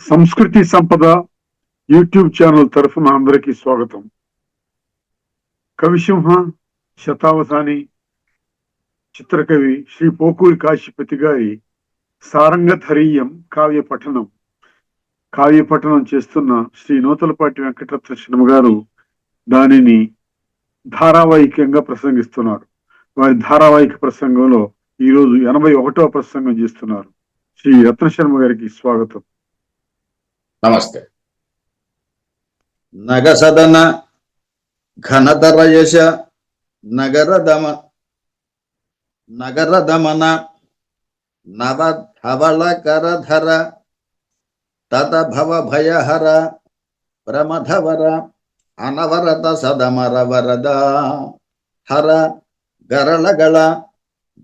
సంస్కృతి సంపద YouTube channel తరఫున అందరికీ స్వాగతం. కవిసింహ శతావధాని చిత్రకవి శ్రీ పోకూరి కాశీపతి గారి సారంగధరీయం కావ్య పఠనం చేస్తున్న శ్రీ నూతలపాటి వెంకటరత్న శర్మ గారు దానిని ధారావాహికంగా ప్రసంగిస్తున్నారు. వారి ధారావాహిక ప్రసంగంలో ఈరోజు 81వ ప్రసంగం చేస్తున్నారు. శ్రీ రత్న శర్మ గారికి స్వాగతం. నమస్తే. నగసదన ఘనతరయశ నగరదమన నవధవళ కరధర తత భవ భయహర ప్రమథవర అనవరత సదమర వరద హర గరళగళ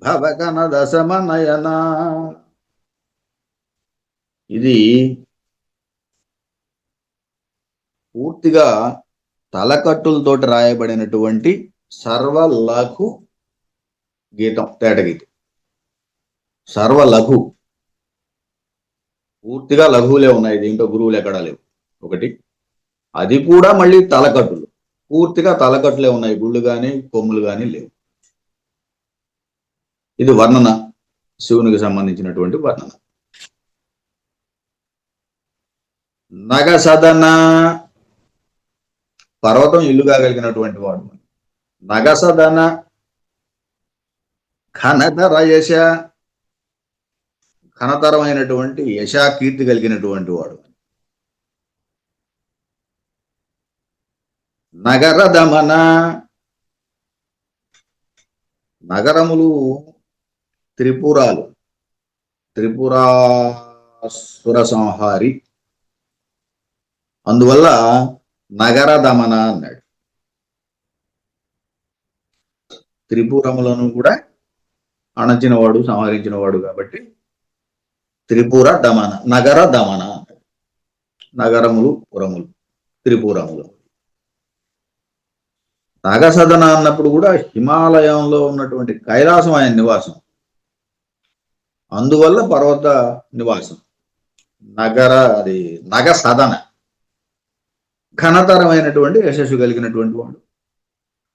భవగణద సమనయన. ఇది పూర్తిగా తలకట్టులతోటి రాయబడినటువంటి సర్వలఘు గీతం, తేటగీతం. సర్వలఘు, పూర్తిగా లఘువులే ఉన్నాయి, దీంట్లో గురువులు ఎక్కడా లేవు. ఒకటి, అది కూడా మళ్ళీ తలకట్టులు, పూర్తిగా తలకట్టులే ఉన్నాయి, గుళ్ళు కానీ కొమ్ములు కానీ లేవు. ఇది వర్ణన, శివునికి సంబంధించినటువంటి వర్ణన. నగసదన, పర్వతం ఇల్లుగా కలిగినటువంటి వాడు. నగసదన ఘనతర యశ, ఘనతరమైనటువంటి యశా కీర్తి కలిగినటువంటి వాడు. నగర దమన, నగరములు త్రిపురాలు, త్రిపురాసుర సంహారి, అందువల్ల నగర దమన అన్నాడు. త్రిపురములను కూడా అణచినవాడు, సంహరించినవాడు కాబట్టి త్రిపుర దమన, నగర దమన అన్నాడు. నగరములు, పురములు, త్రిపురములు. నగసదన అన్నప్పుడు కూడా హిమాలయంలో ఉన్నటువంటి కైలాసం ఆయన నివాసం, అందువల్ల పర్వత నివాసం. అది నగసదన, ఘనతరమైనటువంటి యశస్సు కలిగినటువంటి వాడు,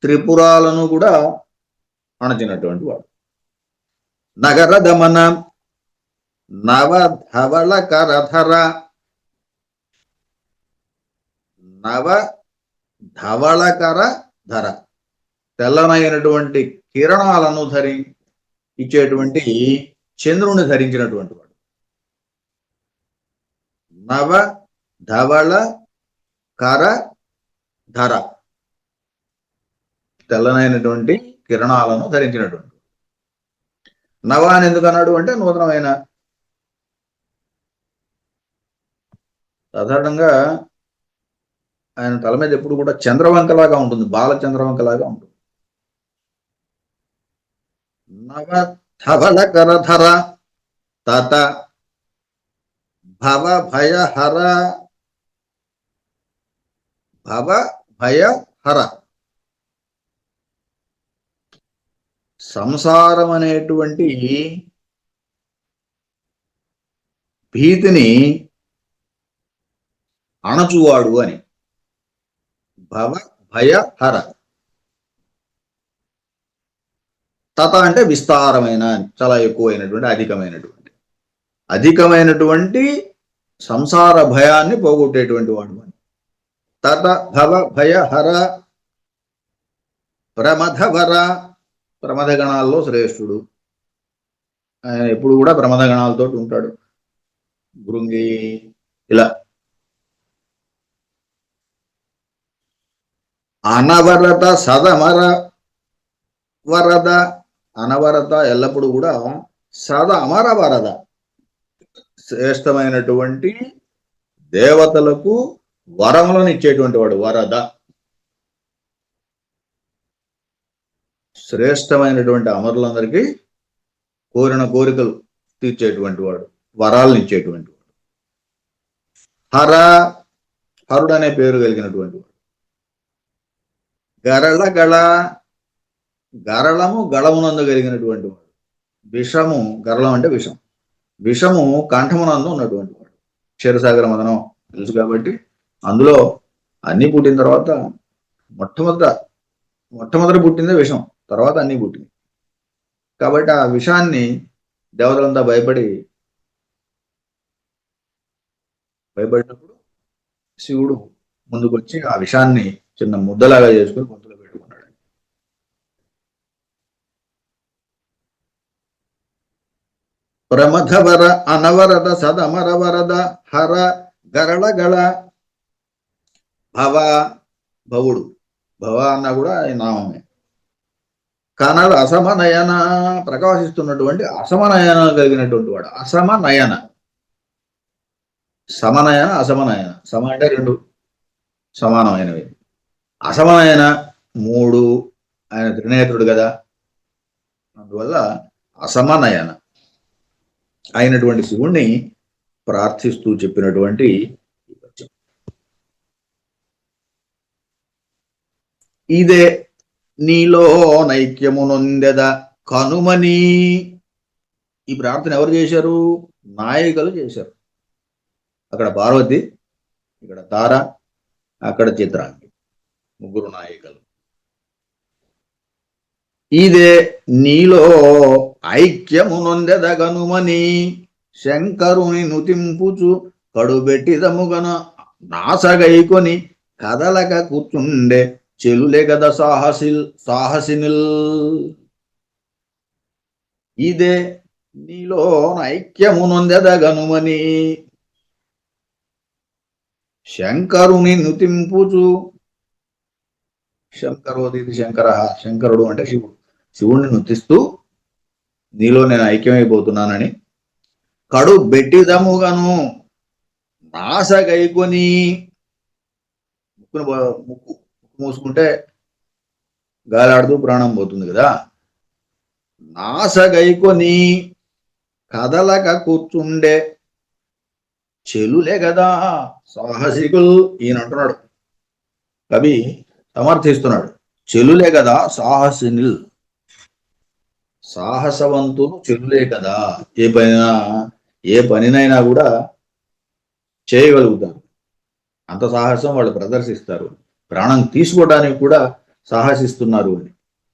త్రిపురాలను కూడా అణచినటువంటి వాడు. నగర దమన నవధవళ కరధర, నవధవళ కరధర, తెల్లనైనటువంటి కిరణాలను ఇచ్చేటువంటి చంద్రుని ధరించినటువంటి వాడు. నవధవళ కరధర, తెల్లనైనటువంటి కిరణాలను ధరించినటువంటి. నవ అని ఎందుకు అన్నాడు అంటే నూతనమైన. సాధారణంగా ఆయన తల మీద ఎప్పుడు కూడా చంద్రవంకలాగా ఉంటుంది, బాలచంద్రవంకలాగా ఉంటుంది. నవధవళ కరధర తత భవ భయహర, భవ భయహర, సంసారం అనేటువంటి భీతిని అణచువాడు అని. భవ భయహర, తత అంటే విస్తారమైన, చాలా ఎక్కువైనటువంటి, అధికమైనటువంటి సంసార భయాన్ని పోగొట్టేటువంటి వాడు అని. తత భవ భయహర ప్రమథవర, ప్రమథగణాల్లో శ్రేష్ఠుడు. ఆయన ఎప్పుడు కూడా ప్రమథగణాలతో ఉంటాడు. భృంగి ఇలా. అనవరత సదమర వరద, అనవరత ఎల్లప్పుడూ కూడా, సద అమర వరద, శ్రేష్టమైనటువంటి దేవతలకు వరములను ఇచ్చేటువంటి వాడు. వరద, శ్రేష్టమైనటువంటి అమరులందరికీ కోరిన కోరికలు తీర్చేటువంటి వాడు, వరాలను ఇచ్చేటువంటి వాడు. హర, హరుడు అనే పేరు కలిగినటువంటి వాడు. గరళగళ, గరళము గళమునందు కలిగినటువంటి వాడు. విషము, గరళం అంటే విషం, విషము కంఠమునందు ఉన్నటువంటి వాడు. క్షీరసాగర మదనం తెలుసు కాబట్టి అందులో అన్ని పుట్టిన తర్వాత మొట్టమొదట పుట్టిందే విషం, తర్వాత అన్ని పుట్టింది. కాబట్టి ఆ విషాన్ని దేవతలంతా భయపడినప్పుడు శివుడు ముందుకొచ్చి ఆ విషాన్ని చిన్న ముద్దలాగా చేసుకుని గొంతులో పెట్టుకున్నాడు. ప్రమథవర అనవరద సదమర వరద హర గరళగళ భవుడు, భవ అన్న కూడా నామమే. కనల అసమనయన, ప్రకాశిస్తున్నటువంటి అసమనయన కలిగినటువంటి వాడు. అసమనయన, సమనయన అసమనయన, సమ అంటే రెండు సమానమైనవి, అసమనయన మూడు, ఆయన త్రినేత్రుడు కదా, అందువల్ల అసమనయన అయినటువంటి శివుణ్ణి ప్రార్థిస్తూ చెప్పినటువంటి ఇదే నీలో నైక్యమునొందెద కనుమని. ఈ ప్రార్థన ఎవరు చేశారు? నాయికలు చేశారు. అక్కడ పార్వతి, ఇక్కడ తార, అక్కడ చిత్రాంగి, ముగ్గురు నాయికలు. ఇదే నీలో ఐక్యమునొందెద కనుమని శంకరుని నుతింపుచు కడుబెట్టిదముగన నాసగైకొని కదలక కూర్చుండే చెలులే గద సాహసినిల్. ఇదే నీలో ఐక్యమునొందెద గనుమని శంకరుని నుతింపుచు, శంకరోదితి శంకర, శంకరుడు అంటే శివుడు, శివుణ్ణి నుతిస్తూ నీలో నేను ఐక్యమైపోతున్నానని కడు బెట్టిదముగను నాసగైకొని, ముక్కు మూసుకుంటే గాలాడుతూ ప్రాణం పోతుంది కదా, నాసగైకొని కదలక కూర్చుండే చెలులే కదా సాహసికులు. ఈయన అంటున్నాడు, కవి సమర్థిస్తున్నాడు, చెలులే కదా సాహసినిల్, సాహసవంతులు చెలులే కదా. ఏ పనినైనా కూడా చేయగలుగుతారు, అంత సాహసం వాళ్ళు ప్రదర్శిస్తారు, ప్రాణం తీసుకోవడానికి కూడా సాహసిస్తున్నారు అని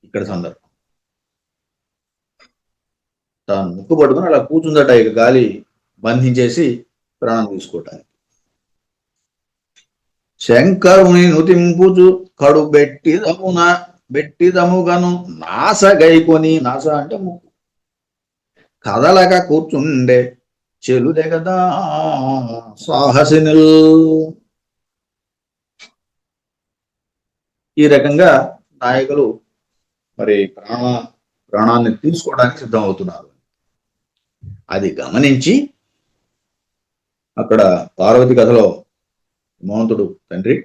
ఇక్కడ సందర్భం. తాను ముక్కు పట్టుకుని అలా కూర్చుందట, ఇక గాలి బంధించేసి ప్రాణం తీసుకోవటానికి. శంకరుని నుతింపుచు కడు బెట్టిదముగను నాసగైకొని, నాస అంటే ముక్కు, కదలక కూర్చుండే చెలులే కదా సాహసినుల్. ఈ రకంగా నాయకులు మరి ప్రాణాన్ని తీసుకోవడానికి సిద్ధమవుతున్నారు. అది గమనించి అక్కడ పార్వతి కథలో మోహంతుడు తండ్రి,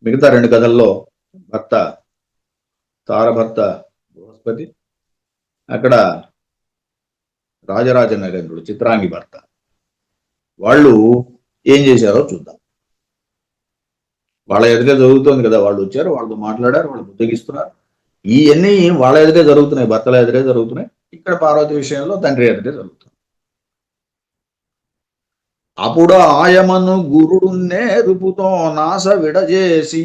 మిగతా రెండు కథల్లో భర్త తారభర్త బృహస్పతి, అక్కడ రాజరాజ నరేంద్రుడు చిత్రాంగి భర్త, వాళ్ళు ఏం చేశారో చూద్దాం. వాళ్ళ ఎదుటే జరుగుతోంది కదా, వాళ్ళు వచ్చారు, వాళ్ళతో మాట్లాడారు, వాళ్ళు బుద్ధగిస్తున్నారు, ఇవన్నీ వాళ్ళ ఎదుటే జరుగుతున్నాయి, భర్తల ఎదుటే జరుగుతున్నాయి. ఇక్కడ పార్వతి విషయంలో తండ్రి ఎదుటే జరుగుతుంది. అప్పుడు ఆయమను గురుడు నేరుపుతో నాస విడజేసి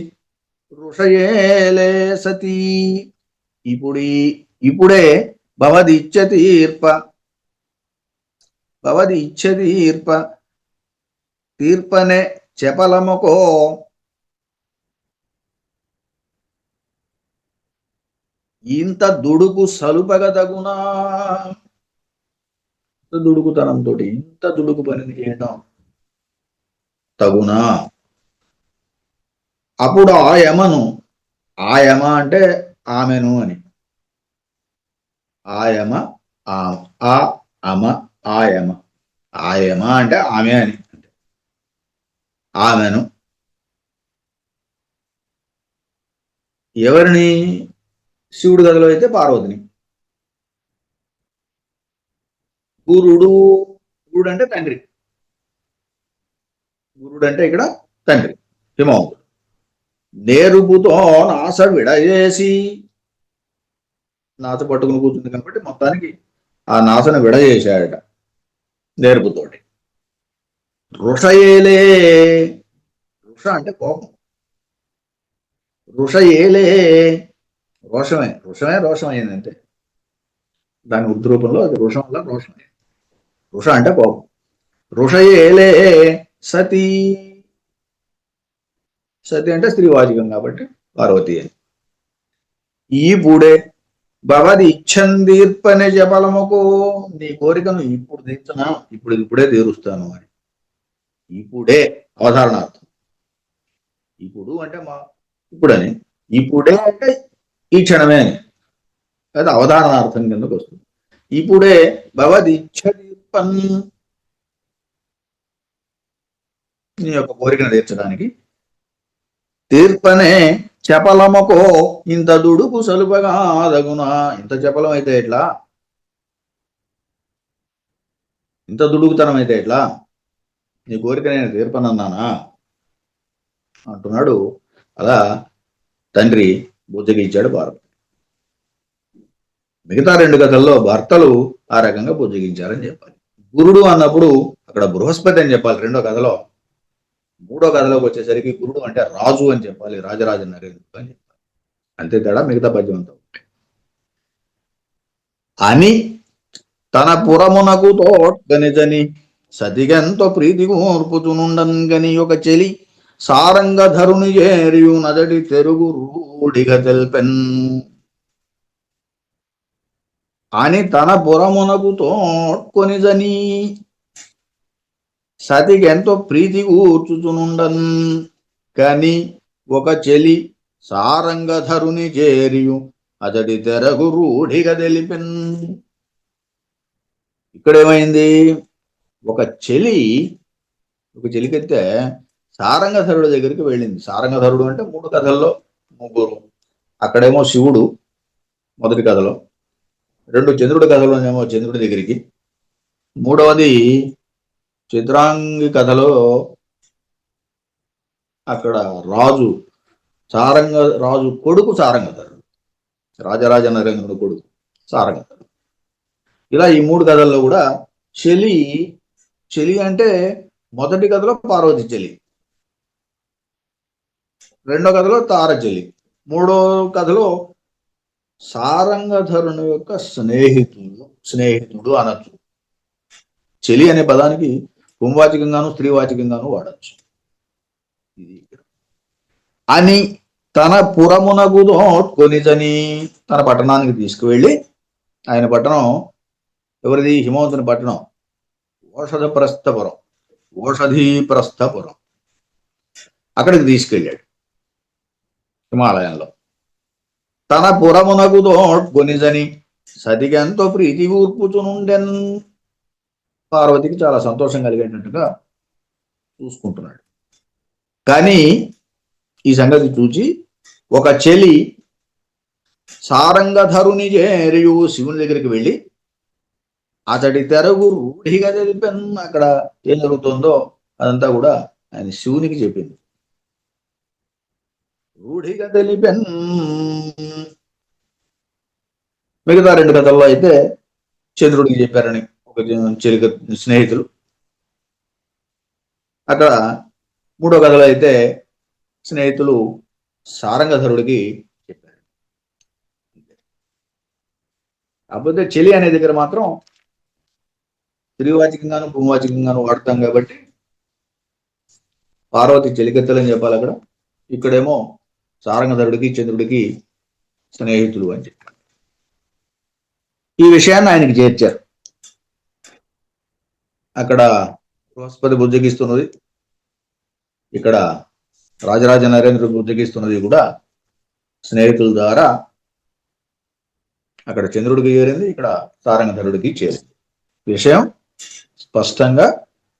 ఋషయేలే సతీ. ఇప్పుడే భవది ఇచ్చ తీర్పనే చెపలముకో ఇంత దుడుకు సలుపగదగునా. దుడుకుతనంతో ఇంత దుడుకు పనిని చేయడం తగునా. అప్పుడు ఆయమ అంటే ఆమెను అని, ఆయమ ఆయమ అంటే ఆమె అని, ఆమెను ఎవరిని? శివుడి గదిలో అయితే పార్వతిని. గురుడు అంటే తండ్రి, గురుడు అంటే ఇక్కడ తండ్రి హిమవంతుడు. నేరుపుతో నాస విడజేసి, నాస పట్టుకుని కూర్చుంది కాబట్టి మొత్తానికి ఆ నాసను విడజేశాడట నేర్పుతోటి. ఋషయేలే, ఋష అంటే కోపం, ఋషయేలే రోషమే, రోషమైంది అంతే. దాని ఉద్రూపంలో అది ఋషం వల్ల రోషమే. ఋష అంటే కోపం. ఋషయేలే సతీ, సతి అంటే స్త్రీవాచకం కాబట్టి పార్వతి అని. ఈపుడే భవది ఇచ్చందీర్పని జపలముకు, నీ కోరికను ఇప్పుడు తీర్చునా, ఇప్పుడే తీరుస్తాను అని. ఇప్పుడే అవధారణార్థం. ఇప్పుడు అంటే ఇప్పుడని, ఇప్పుడే అంటే ఈ క్షణమే అని, అది అవధారణార్థం కిందకు వస్తుంది. ఇప్పుడే భవది ఇచ్చదీర్పన్, నీ యొక్క కోరికను తీర్చడానికి. తీర్పనే చపలముకో ఇంత దుడుకు సలుపగా దగునా, ఇంత చపలం అయితే ఎట్లా, ఇంత దుడుకుతనం అయితే ఎట్లా, నీ కోరిక నేను తీర్పనన్నానా అంటున్నాడు. అలా తండ్రి బుజ్జగించాడు పార్వతి. మిగతా 2 కథల్లో భర్తలు ఆ రకంగా బుజ్జగించారని చెప్పాలి. గురుడు అన్నప్పుడు అక్కడ బృహస్పతి అని చెప్పాలి 2వ కథలో. 3వ కథలోకి వచ్చేసరికి గురుడు అంటే రాజు అని చెప్పాలి, రాజరాజ నరేంద్రుడు అని చెప్పాలి. అంతే తేడా, మిగతా పద్యం అంతా. అని తన పురమునకు తోడ్గనిజని సతిగెంతో ప్రీతి ఓర్పుచునుండన్ గని ఒక చెలి సారంగధరుని చేరియు నదటి తెరుగు రూఢిగా తెల్పెన్. అని తన పురమునకు తోడ్కొనిజని సతికెంతో ప్రీతి కూర్చుచునుండన్ కని ఒక చెలి సారంగధరుని చేరియు అతడి తెరగు రూఢిగా తెలిపెన్. ఇక్కడేమైంది, ఒక చెలికెత్తే సారంగధరుడి దగ్గరికి వెళ్ళింది. సారంగధరుడు అంటే 3 కథల్లో 3. అక్కడేమో శివుడు మొదటి కథలో, 2 చంద్రుడి కథలోనేమో చంద్రుడి దగ్గరికి, 3వది చిత్రాంగి కథలో అక్కడ రాజు కొడుకు సారంగధరుడు, రాజరాజ నరేంద్రుడు కొడుకు సారంగధరుడు. ఇలా ఈ 3 కథల్లో కూడా చెలి అంటే మొదటి కథలో పార్వతి చెలి, 2వ కథలో తార చెలి, 3వ కథలో సారంగధరుని యొక్క స్నేహితుడు అనొచ్చు. చెలి అనే పదానికి పుంవాచకంగాను స్త్రీవాచకంగాను వాడచ్చు. ఇది అని తన పురమునకు కొనిజని, తన పట్టణానికి తీసుకువెళ్ళి, ఆయన పట్టణం ఎవరిది, హిమవంతుని పట్టణం, ఓషధీప్రస్థపురం, అక్కడికి తీసుకెళ్ళాడు హిమాలయంలో. తన పురమునకు తోడ్కొనిజని సతికెంతో ప్రీతి కూర్పుచునుండెన్, పార్వతికి చాలా సంతోషం కలిగేటట్టుగా చూసుకుంటున్నాడు. కానీ ఈ సంగతి చూచి ఒక చెలి సారంగధరుని చేరియు, శివుని దగ్గరికి వెళ్ళి అతడి తెరగు రూఢిగా తెలిపెన్. అక్కడ ఏం జరుగుతుందో అదంతా కూడా ఆయన శివునికి చెప్పింది. రూఢిగా తెలిపెన్. మిగతా 2 కథల్లో అయితే చంద్రుడికి చెప్పారని ఒక చెలిక స్నేహితులు, అక్కడ 3వ కథలో అయితే స్నేహితులు సారంగధరుడికి చెప్పారు. కాకపోతే చెలి అనే దగ్గర మాత్రం స్త్రీవాచకంగాను పుంవాచకంగాను వాడతాం కాబట్టి పార్వతి చెలికత్తెలని చెప్పాలి అక్కడ. ఇక్కడేమో సారంగధరుడికి చంద్రుడికి స్నేహితులు అని చెప్పారు. ఈ విషయాన్ని ఆయనకి చేర్చారు. అక్కడ బృహస్పతి బుజ్జగిస్తున్నది, ఇక్కడ రాజరాజ నరేంద్రుడు బుజ్జగిస్తున్నది కూడా స్నేహితుల ద్వారా అక్కడ చంద్రుడికి చేరింది, ఇక్కడ సారంగధరుడికి చేరింది. విషయం స్పష్టంగా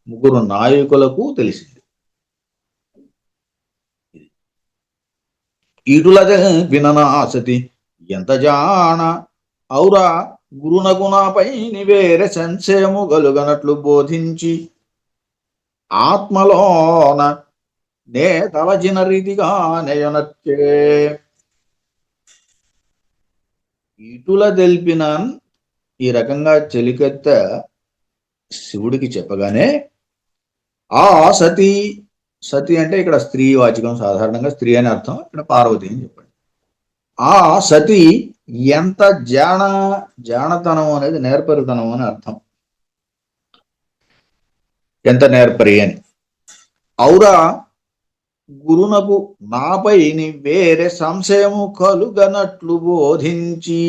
3 నాయకులకు తెలిసింది. ఇటుల విననాసతి ఎంత జాన ఔరా గురునకు నాపై వేరే సంశయము గలుగనట్లు బోధించి ఆత్మలోన నే తలచిన రీతిగా నయనచ్చే. ఇటుల తెలిపిన ఈ రకంగా చెలికెత్త శివుడికి చెప్పగానే ఆ సతి, సతి అంటే ఇక్కడ స్త్రీ వాచకం, సాధారణంగా స్త్రీ అని అర్థం, ఇక్కడ పార్వతి అని చెప్పండి. ఆ సతి ఎంత జానతనం అనేది నేర్పరితనం అని అర్థం, ఎంత నేర్పరి అని. ఔరా గురునకు నాపై వేరే సంశయము కలుగనట్లు బోధించి,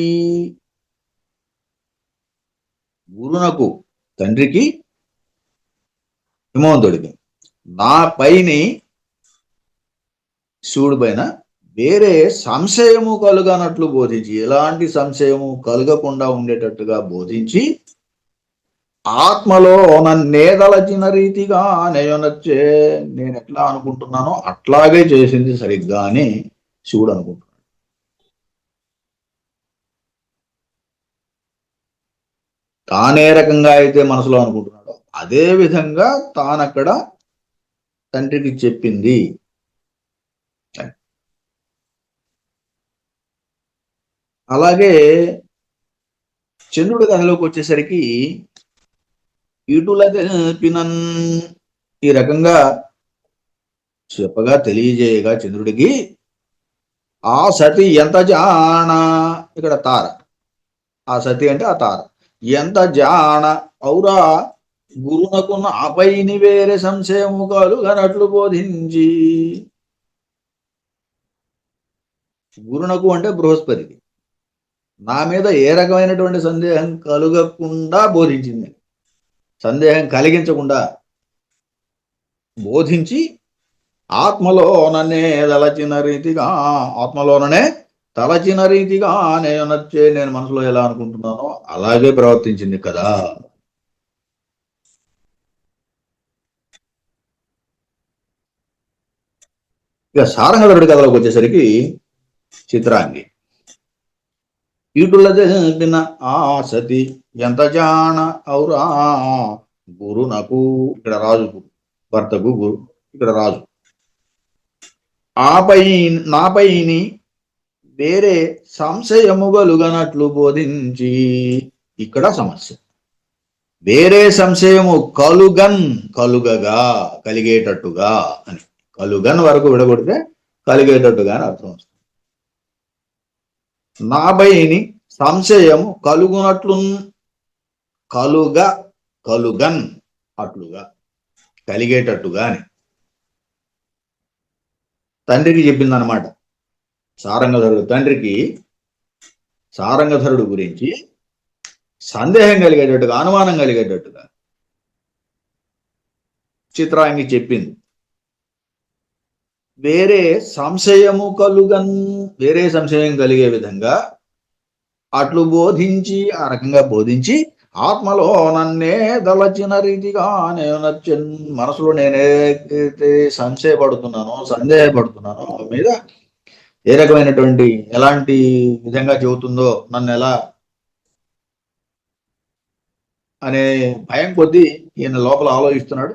గురునకు తండ్రికి హిమవంతుడికి నా పైని శివుడి పైన వేరే సంశయము కలుగనట్లు బోధించి, ఎలాంటి సంశయము కలగకుండా ఉండేటట్టుగా బోధించి, ఆత్మలో నన్నేదలచిన రీతిగా నేనొచ్చే, నేను ఎట్లా అనుకుంటున్నానో అట్లాగే చేసింది సరిగ్గా అని శివుడు అనుకుంటున్నాడు. తానే రకంగా అయితే మనసులో అనుకుంటున్నాడో అదే విధంగా తానక్కడ తండ్రికి చెప్పింది. అలాగే చంద్రుడి కథలోకి వచ్చేసరికి ఇటుల తెలిపినన్, ఈ రకంగా చెప్పగా తెలియజేయగా చంద్రుడికి ఆ సతి ఎంత జాణ, ఇక్కడ తార, ఆ సతి అంటే ఆ తార, ఎంత జాణ ఔరా గురునకు నాపైని వేరే సంశయము కలుగనట్లు బోధించి. గురునకు అంటే బృహస్పతికి నా మీద ఏ రకమైనటువంటి సందేహం కలుగకుండా బోధించింది, సందేహం కలిగించకుండా బోధించి, ఆత్మలో నన్నే తలచిన రీతిగా, ఆత్మలోననే తలచిన రీతిగా నేను మనసులో ఎలా అనుకుంటున్నానో అలాగే ప్రవర్తించింది కదా. ఇక సారంగధరుడి కథలోకి వచ్చేసరికి చిత్రాంగి. ఇటుల తెలిపిన ఆ సతి ఎంత జాణ ఔరా గురునకు, ఇక్కడ రాజుకు, భర్తకు గురు, ఇక్కడ రాజు, ఆపై నాపైని వేరే సంశయము కలుగనట్లు బోధించి, ఇక్కడ సమస్య, వేరే సంశయము కలుగగా, కలిగేటట్టుగా అని, కలుగన్ వరకు విడగొడితే కలిగేటట్టుగా అని అర్థం వస్తుంది. నాపైని సంశయము కలుగునట్లు, కలుగన్ అట్లుగా, కలిగేటట్టుగా అని తండ్రికి చెప్పిందనమాట. సారంగధరుడు తండ్రికి సారంగధరుడు గురించి సందేహం కలిగేటట్టుగా, అనుమానం కలిగేటట్టుగా చిత్రాంగి చెప్పింది. వేరే సంశయము వేరే సంశయం కలిగే విధంగా అట్లు బోధించి, ఆ రకంగా బోధించి, ఆత్మలో నన్నే దలచిన రీతిగా నేను మనసులో నేనైతే సంశయపడుతున్నానో, సందేహపడుతున్నానో మీద ఏ రకమైనటువంటి, ఎలాంటి విధంగా చెబుతుందో, నన్ను ఎలా అనే భయం కొద్దీ ఈయన లోపల ఆలోచిస్తున్నాడు.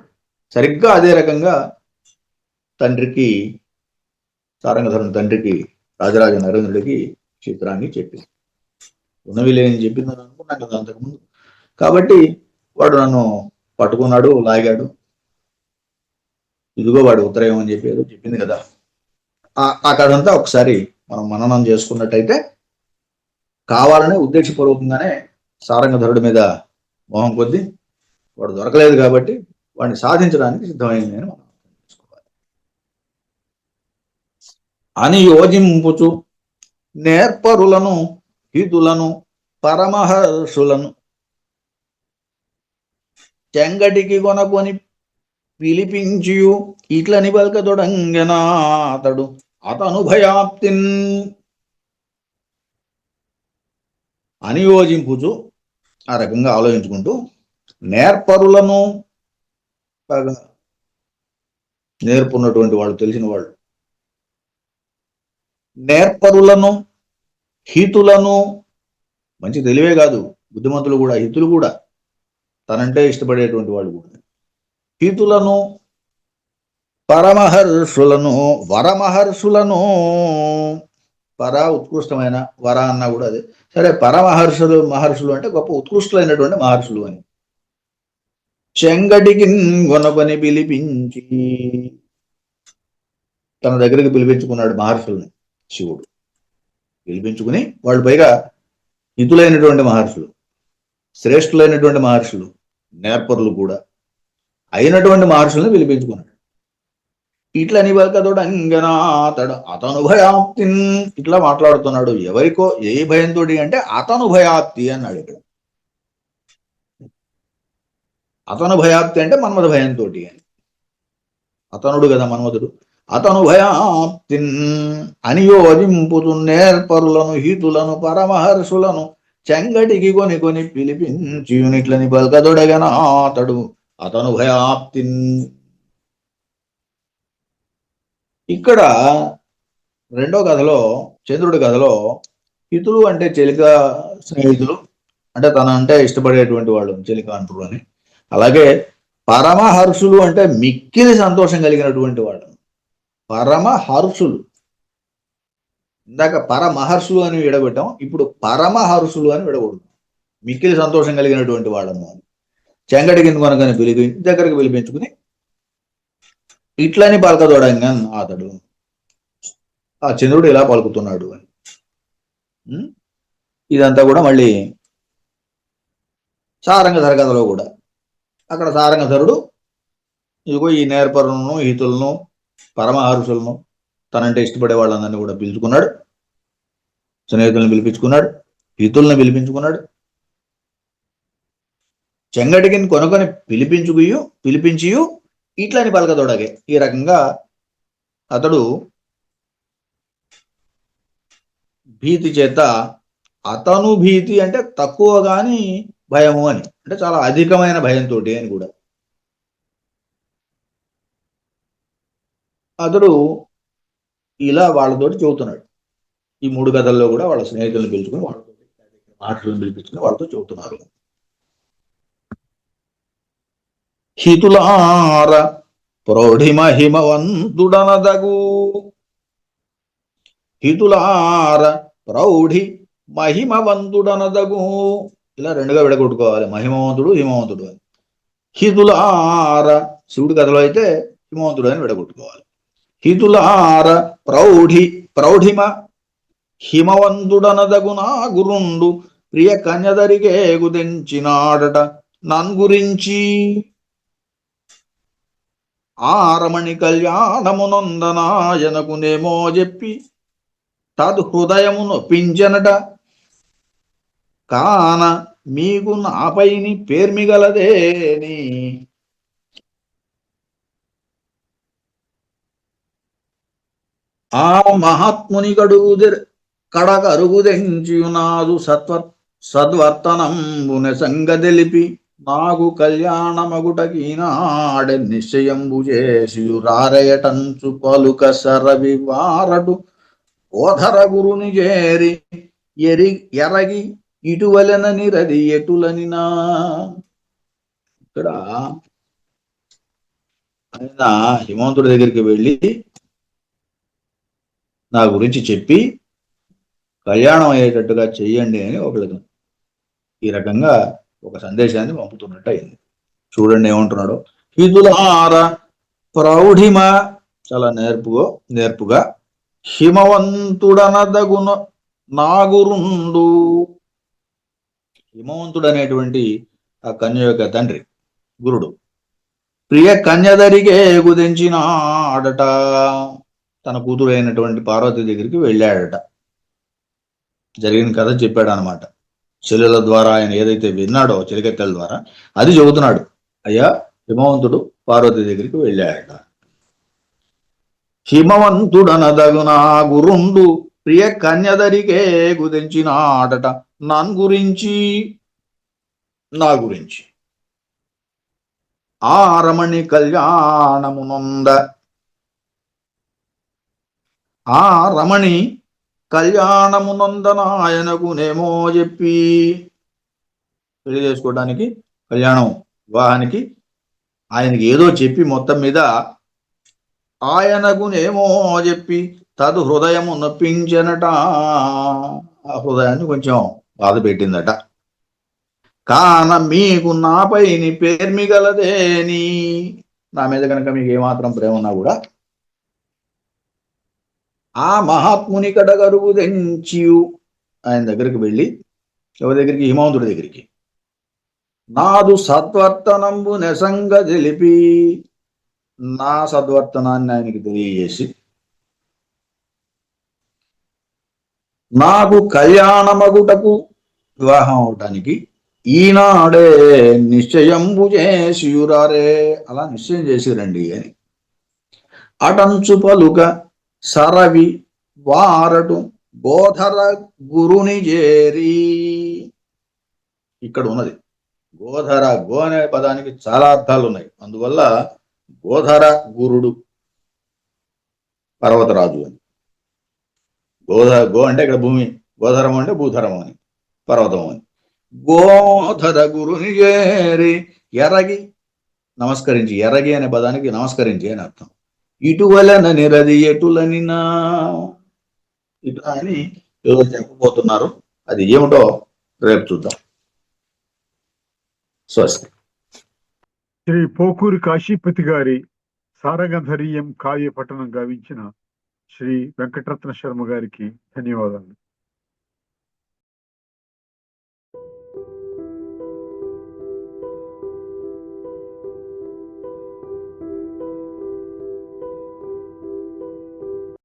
సరిగ్గా అదే రకంగా తండ్రికి, సారంగధరుని తండ్రికి, రాజరాజ నరేంద్రుడికి చిత్రాన్ని చెప్పింది. ఉన్నవి లేని చెప్పిందని అనుకున్నాను కదా అంతకుముందు. కాబట్టి వాడు నన్ను పట్టుకున్నాడు, లాగాడు, ఇదిగో వాడు ఉత్తరం అని చెప్పి ఏదో చెప్పింది కదా. ఆ కథ అంతా ఒకసారి మనం మననం చేసుకున్నట్టయితే, కావాలనే ఉద్దేశపూర్వకంగానే సారంగధరుడి మీద మోహం కొద్దీ వాడు దొరకలేదు కాబట్టి వాడిని సాధించడానికి సిద్ధమైంది నేను మనం తెలుసుకోవాలి అని యోజింపుచు, నేర్పరులను హితులను పరమహర్షులను చెంగటికి కొనకొని పిలిపించియు ఇట్లని పలకదొడంగెనా అతను భయాప్తిన్ అని యోజింపుచు, ఆ రకంగా ఆలోచించుకుంటూ, నేర్పరులను, బాగా నేర్పున్నటువంటి వాళ్ళు, తెలిసిన వాళ్ళు, నేర్పరులను హితులను, మంచి తెలివే కాదు, బుద్ధిమంతులు కూడా, హితులు కూడా, తనంటే ఇష్టపడేటువంటి వాళ్ళు కూడా, హితులను పరమహర్షులను, వరమహర్షులను, పర ఉత్కృష్టమైన, వర అన్నా కూడా అదే సరే, మహర్షులు అంటే గొప్ప ఉత్కృష్టులైనటువంటి మహర్షులు అని. చెంగటికి కొనకొని పిలిపించి తన దగ్గరికి పిలిపించుకున్నాడు మహర్షుల్ని. శివుడు పిలిపించుకుని, వాళ్ళు పైగా హితులైనటువంటి మహర్షులు, శ్రేష్ఠులైనటువంటి మహర్షులు, నేర్పరులు కూడా అయినటువంటి మహర్షుల్ని పిలిపించుకున్నాడు. ఇట్లని బల్కతోడంగనాతడు అతను భయాప్తి, ఇట్లా మాట్లాడుతున్నాడు. ఎవరికో ఏ భయంతో అంటే అతను భయాప్తి అన్నాడు ఇక్కడ. అతను భయాప్తి అంటే మన్మథ భయంతో అని. అతనుడు కదా మన్మధుడు. అతను భయాప్తి అని యోజింపుతు నేర్పరులను హితులను పరమహర్షులను చెంగటికి కొని కొని పిలిపించి యూనిట్లని బల్కతొడగనాతడు అతను భయాప్తి. ఇక్కడ రెండో కథలో, చంద్రుడి కథలో, హితులు అంటే చెలిక స్నేహితులు, అంటే తన అంటే ఇష్టపడేటువంటి వాళ్ళు చెలికాంతులు అని. అలాగే పరమహర్షులు అంటే మిక్కిలి సంతోషం కలిగినటువంటి వాళ్ళు పరమహర్షులు. ఇందాక పరమహర్షులు అని విడగొట్టాం, ఇప్పుడు పరమహర్షులు అని విడగొడతాం. మిక్కిలి సంతోషం కలిగినటువంటి వాళ్ళము అని. చెంగటి కింద కొనకని దగ్గరికి పిలిపించుకుని ఇట్లని పలకదోడంగా అతడు, ఆ చంద్రుడు ఇలా పలుకుతున్నాడు అని. ఇదంతా కూడా మళ్ళీ సారంగధర కథలో కూడా, అక్కడ సారంగధరుడు ఇదిగో ఈ నేర్పరులను, హితులను, పరమహర్షులను, తనంటే ఇష్టపడే వాళ్ళందరినీ కూడా పిలుచుకున్నాడు. స్నేహితులను పిలిపించుకున్నాడు, హితులను పిలిపించుకున్నాడు. చెంగటికి కొనుకొని పిలిపించియు ఇట్లని పలకదొడగే. ఈ రకంగా అతడు భీతి చేత, అతను భీతి అంటే తక్కువ గాని భయము అని, అంటే చాలా అధికమైన భయంతో అని కూడా. అతడు ఇలా వాళ్ళతోటి చెబుతున్నాడు. ఈ మూడు కథల్లో కూడా వాళ్ళ స్నేహితులను పిలుచుకుని, వాళ్ళతో మాటలను పిలిపించుకుని వాళ్ళతో చెబుతున్నారు. హితులార ప్రౌఢిమ హిమవంతుడనదగు, హితులార ప్రౌఢి మహిమవంతుడనదగు. ఇలా రెండుగా విడగొట్టుకోవాలి, మహిమవంతుడు, హిమవంతుడు అని. హితులార శివుడి కథలో అయితే హిమవంతుడు అని విడగొట్టుకోవాలి. హితులార ప్రౌఢిమ హిమవంతుడనదగునా గురుండు ప్రియ కన్యదరిగే గుదించినాడట నన్ గురించి. ఆ రమణి కళ్యాణమునందనాయనకునేమో చెప్పి తద్ హృదయము నొప్పించనట. కాన మీకు నాపైని పేర్మిగలదేని. ఆ మహాత్ముని కడకరుగుదెంచియునాదు సద్వర్తనంబున సంగదెలిపి నాకు కళ్యాణమగుటకీనాడె నిశ్చయంబు చేసియు రారయటంచు పలుక సరవి వారటు ఓధర గురుని చేరి ఎరగి ఇటువలెనని రది ఎటులనినా. ఇక్కడ ఆయన హిమవంతుడి దగ్గరికి వెళ్ళి నా గురించి చెప్పి కళ్యాణం అయ్యేటట్టుగా చెయ్యండి అని ఒకళ్ళకి ఈ రకంగా ఒక సందేశాన్ని పంపుతున్నట్టు అయింది. చూడండి ఏమంటున్నాడు. హితులార ప్రౌఢిమ, చాలా నేర్పుగా హిమవంతుడనదగున నాగురుండు. హిమవంతుడు అనేటువంటి ఆ కన్య యొక్క తండ్రి గురుడు ప్రియ కన్యదరిగే గుదించినాడట. తన కూతురు అయినటువంటి పార్వతి దగ్గరికి వెళ్ళాడట. జరిగిన కథ చెప్పాడు అనమాట. చెల్లెల ద్వారా ఆయన ఏదైతే విన్నాడో, చెలికత్తెల ద్వారా, అది చెబుతున్నాడు. అయ్యా, హిమవంతుడు పార్వతి దగ్గరికి వెళ్ళాడట. హిమవంతుడనదగునా గురుండు ప్రియ కన్యదరికే గుదించినాడట నా గురించి. ఆ రమణి కళ్యాణమునంద, ఆ రమణి కళ్యాణమునందనాయనకునేమో చెప్పి, పెళ్లి చేసుకోవడానికి, కళ్యాణం వివాహానికి ఆయనకి ఏదో చెప్పి మొత్తం మీద ఆయనకునేమో చెప్పి తదు హృదయము నొప్పించనట. ఆ హృదయాన్ని కొంచెం బాధ పెట్టిందట. కాన మీకు నాపై నీ పేర్మిగలదేని, నా మీద కనుక మీకు ఏమాత్రం ప్రేమ ఉన్నా కూడా ఆ మహాత్ముని కడగరుగు దెంచియు, ఆయన దగ్గరికి వెళ్ళి, ఎవరి దగ్గరికి? హిమవంతుడి దగ్గరికి. నాదు సద్వర్తనంబు నెసంగ తెలిపి, నా సద్వర్తనాన్ని ఆయనకి తెలియజేసి, నాకు కళ్యాణమగుటకు, వివాహం అవటానికి ఈనాడే నిశ్చయంబు చేసియురారే, అలా నిశ్చయం చేసిరండి అని. అటంచు పలుక సరవి వారటు గోధర గురుని చేరి, ఇక్కడ ఉన్నది గోధర. గో అనే పదానికి చాలా అర్థాలు ఉన్నాయి, అందువల్ల గోధర గురుడు పర్వతరాజు అని. గో అంటే ఇక్కడ భూమి, గోధరం అంటే భూధరం అని, పర్వతం అని. గోధర గురుని చేరి, ఎరగి నమస్కరించి, ఎరగి అనే పదానికి నమస్కరించి అని అర్థం. ఇటువలన నిరది ఎటులనినా, ఇటు అని ఏదో చెప్పబోతున్నారు, అది ఏమిటో రేపు చూద్దాం. స్వస్తి. శ్రీ పోకూరి కాశీపతి గారి సారంగధరీయం కావ్య పఠనం గావించిన శ్రీ వెంకటరత్న శర్మ గారికి ధన్యవాదాలు.